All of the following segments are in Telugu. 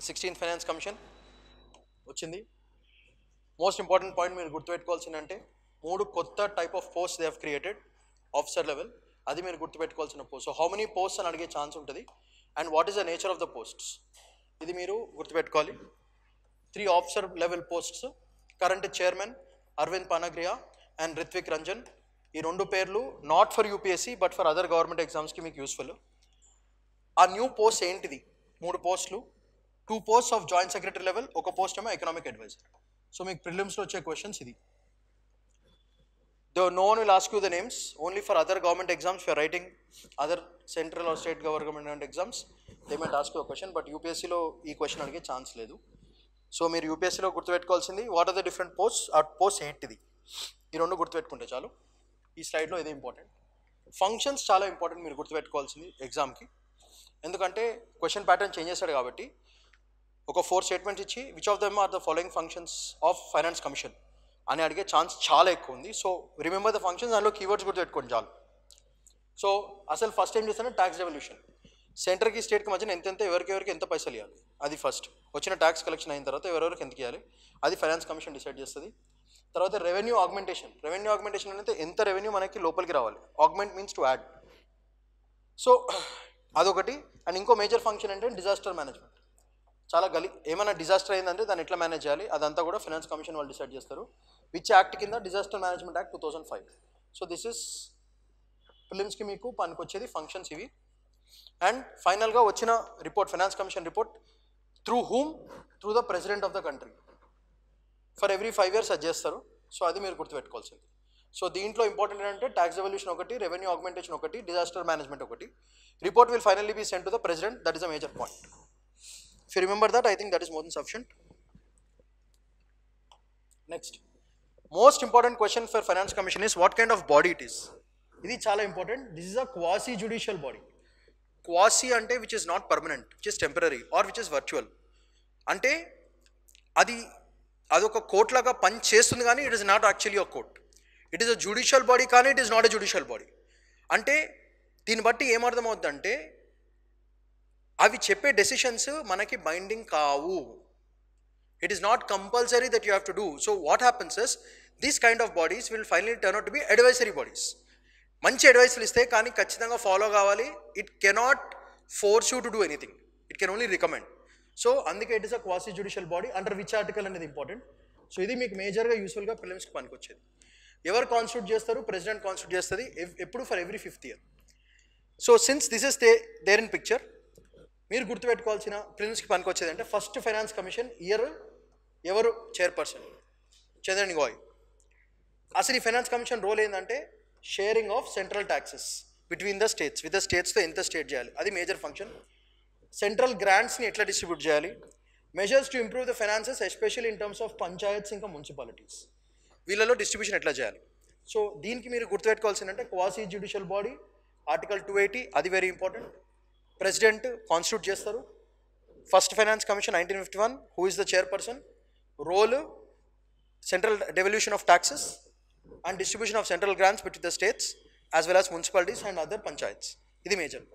16th ఫైనాన్స్ కమిషన్ వచ్చింది. మోస్ట్ ఇంపార్టెంట్ పాయింట్ మీరు గుర్తుపెట్టుకోవాల్సిందంటే 3 కొత్త type of post they have created officer level, అది మీరు గుర్తుపెట్టుకోవాల్సిన post. So how many posts అని అడిగే ఛాన్స్ ఉంటుంది and what is the nature of the posts, ఇది మీరు గుర్తుపెట్టుకోవాలి. 3 officer level posts, current chairman Arvind Panagariya and Ritwik Ranjan. ఈ 2 పేర్లు not for UPSC but for other government ఎగ్జామ్స్కి మీకు యూస్ఫుల్. ఆ న్యూ పోస్ట్ ఏంటిది? 3 పోస్టులు, 2 posts of joint secretary level, ఒక పోస్ట్ ఏమో ఎకనామిక్ అడ్వైజర్. సో మీకు ప్రిలిమ్స్లో వచ్చే క్వశ్చన్స్ ఇది. No one will ask you the names. Only for other government exams, if you are writing other central or state government exams, they might ask you a question. But UPSCలో ఈ క్వశ్చన్ అడిగే ఛాన్స్ లేదు. సో మీరు యూపీఎస్సీలో గుర్తుపెట్టుకోవాల్సింది what are the different posts, ఆ పోస్ట్ ఏంటిది, ఈ 2 గుర్తుపెట్టుకుంటే చాలు. ఈ స్లైడ్లో ఇదే ఇంపార్టెంట్. ఫంక్షన్స్ చాలా ఇంపార్టెంట్ మీరు గుర్తుపెట్టుకోవాల్సింది ఎగ్జామ్కి, ఎందుకంటే క్వశ్చన్ ప్యాటర్న్ చేంజ్ చేస్తాడు కాబట్టి. ఒక 4 స్టేట్మెంట్స్ ఇచ్చి which of them are the following functions of finance commission అని అడిగే ఛాన్స్ చాలా ఎక్కువ ఉంది. సో రిమెంబర్ ద ఫంక్షన్స్, దానిలో కీవర్డ్స్ గుర్తుపెట్టుకోండి చాలు. సో అసలు ఫస్ట్ ఏం చేస్తానంటే ట్యాక్స్ రెవల్యూషన్, సెంటర్కి స్టేట్కి మధ్యన ఎంతెంత ఎవరికి ఎంత పైసలు ఇవ్వాలి అది ఫస్ట్. వచ్చిన ట్యాక్స్ కలెక్షన్ అయిన తర్వాత ఎవరెవరికి ఎంత ఇవ్వాలి అది ఫైనాన్స్ కమిషన్ డిసైడ్ చేస్తుంది. తర్వాత రెవెన్యూ ఆగ్మెంటేషన్ అంటే ఎంత రెవెన్యూ మనకి లోపలికి రావాలి. Augment means to add. So అదొకటి. అండ్ ఇంకో మేజర్ ఫంక్షన్ అంటే డిజాస్టర్ మేనేజ్మెంట్. చాలా ఏమైనా డిజాస్టర్ అయిందంటే దాన్ని ఎట్లా మేనేజ్ చేయాలి అదంతా కూడా ఫైనాన్స్ కమిషన్ వాళ్ళు డిసైడ్ చేస్తారు. విచ్ యాక్ట్ కింద? Disaster management act 2005. So this is ఫిలిమ్స్కి మీకు పనికొచ్చేది ఫంక్షన్స్ ఇవి. అండ్ ఫైనల్గా వచ్చిన report, finance commission report through whom? Through the president of the country. For every 5 years అది చేస్తారు. సో అది మీరు గుర్తుపెట్టుకోవాల్సింది. సో దీంట్లో ఇంపార్టెంట్ ఏంటంటే ట్యాక్స్ రెవల్యూషన్ ఒకటి, రెవెన్యూ ఆగ్మెంటేషన్ ఒకటి, డిజాస్టర్ మేనేజ్మెంట్ ఒకటి. Report will finally be sent to the president. That is a major point. If you remember that, I think that is more than sufficient. Next, most important question for finance commission is what kind of body it is. This is chala important. This is a quasi judicial body. Quasi ante which is not permanent, which is temporary or which is virtual. Ante adoka court laga punch chestundi gaani it is not actually a court. It is a judicial body kaani it is not a judicial body. Ante దీన్ని బట్టి ఏమర్థమవుతుందంటే అవి చెప్పే డెసిషన్స్ మనకి బైండింగ్ కావు. It is not compulsory that you have to do. So what happens is these kind of bodies will finally turn out to be advisory bodies. మంచి అడ్వైస్లు ఇస్తే కానీ ఖచ్చితంగా ఫాలో కావాలి. It cannot force you to do anything, it can only recommend. So అందుకే it is a quasi judicial body. Under which article అనేది ఇంపార్టెంట్. సో ఇది మీకు మేజర్గా యూస్ఫుల్గా ప్రిలిమ్స్కి పనికొచ్చేది. ఎవరు కాన్స్టిట్యూట్ చేస్తారు? ప్రెసిడెంట్ కాన్స్టిట్యూట్ చేస్తుంది. ఎప్పుడు? For every 5th year. So since this is there in picture, మీరు గుర్తుపెట్టుకోవాల్సిన ప్రిలిమ్స్కి పనికొచ్చేది అంటే ఫస్ట్ ఫైనాన్స్ కమిషన్ ఇయర్ ఎవరు చైర్పర్సన్? చంద్రన్ గోయ్. అసలు ఈ ఫైనాన్స్ కమిషన్ రోల్ ఏంటంటే sharing of central taxes between the states. With the స్టేట్స్తో ఎంత స్టేట్ చేయాలి అది మేజర్ ఫంక్షన్. సెంట్రల్ గ్రాంట్స్ని ఎట్లా డిస్ట్రిబ్యూట్ చేయాలి, measures to improve the finances especially in terms of panchayats ఇంకా మున్సిపాలిటీస్, వీళ్ళలో డిస్ట్రిబ్యూషన్ ఎట్లా చేయాలి. సో దీనికి మీరు గుర్తుపెట్టుకోవాల్సిందంటే క్వాసి జ్యుడిషియల్ బాడీ, ఆర్టికల్ 280 అది వెరీ ఇంపార్టెంట్. ప్రెసిడెంట్ కాన్స్టిట్యూట్ చేస్తారు. First finance commission 1951, who is the chairperson. Role central devolution of taxes and distribution of central grants between the states as well as municipalities and other panchayats. ఇది మేజర్.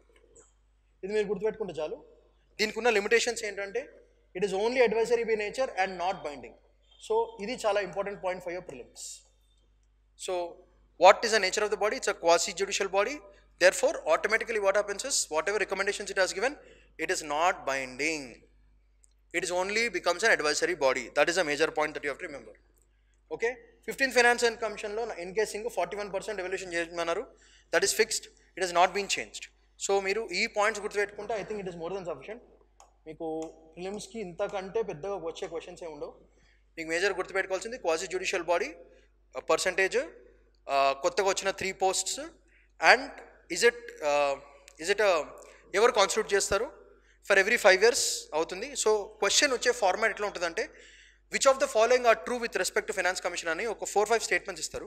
ఇది మీరు గుర్తుపెట్టుకుంటే చాలు. దీనికి ఉన్న లిమిటేషన్స్ ఏంటంటే it is only advisory by nature and not binding. So ఇది చాలా important point for your prelims. So what is the nature of the body? It's a quasi judicial body. Therefore, automatically what happens is whatever recommendations it has given, it is not binding. It is only becomes an advisory body. That is a major point that you have to remember. Okay? 15th Finance and Commission lo in case 41% evaluation cheyamaru. That is fixed. It has not been changed. So మీరు ఈ పాయింట్స్ గుర్తుపెట్టుకుంటే I think it is more than sufficient. మీకు ప్రిలిమ్స్కి ఇంతకంటే పెద్దగా వచ్చే క్వశ్చన్స్ ఏమి ఉండవు. మీకు మేజర్ గుర్తుపెట్టుకోవాల్సింది క్వాసి జ్యుడిషియల్ బాడీ, పర్సంటేజ్, కొత్తగా వచ్చిన 3 పోస్ట్స్ అండ్ is it ఎవరు కాన్స్టిట్యూట్ చేస్తారు ఫర్ ఎవ్రీ 5 years అవుతుంది. సో క్వశ్చన్ వచ్చే ఫార్మాట్ ఎట్లా ఉంటుందంటే which of the following are true with respect to finance commission అని ఒక 4-5 స్టేట్మెంట్స్ ఇస్తారు.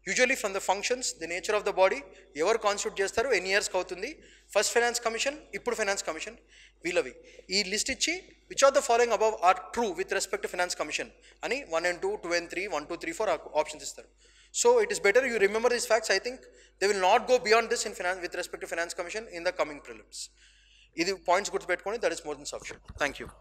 Usually from the functions, the nature of the body, ఎవరు కాన్స్టిట్యూట్ చేస్తారు, ఎన్ని ఇయర్స్కి అవుతుంది, ఫస్ట్ ఫైనాన్స్ కమిషన్, ఇప్పుడు ఫైనాన్స్ కమిషన్, వీళ్ళవి ఈ లిస్ట్ ఇచ్చి which of the following above are true with respect to finance commission అని 1 and 2, 2 and 3, 1, 2, 3, 4 ఆప్షన్స్ ఇస్తారు. So it is better you remember these facts. I think they will not go beyond this in finance with respect to finance commission in the coming prelims. This points good to that is more than sufficient. Thank you.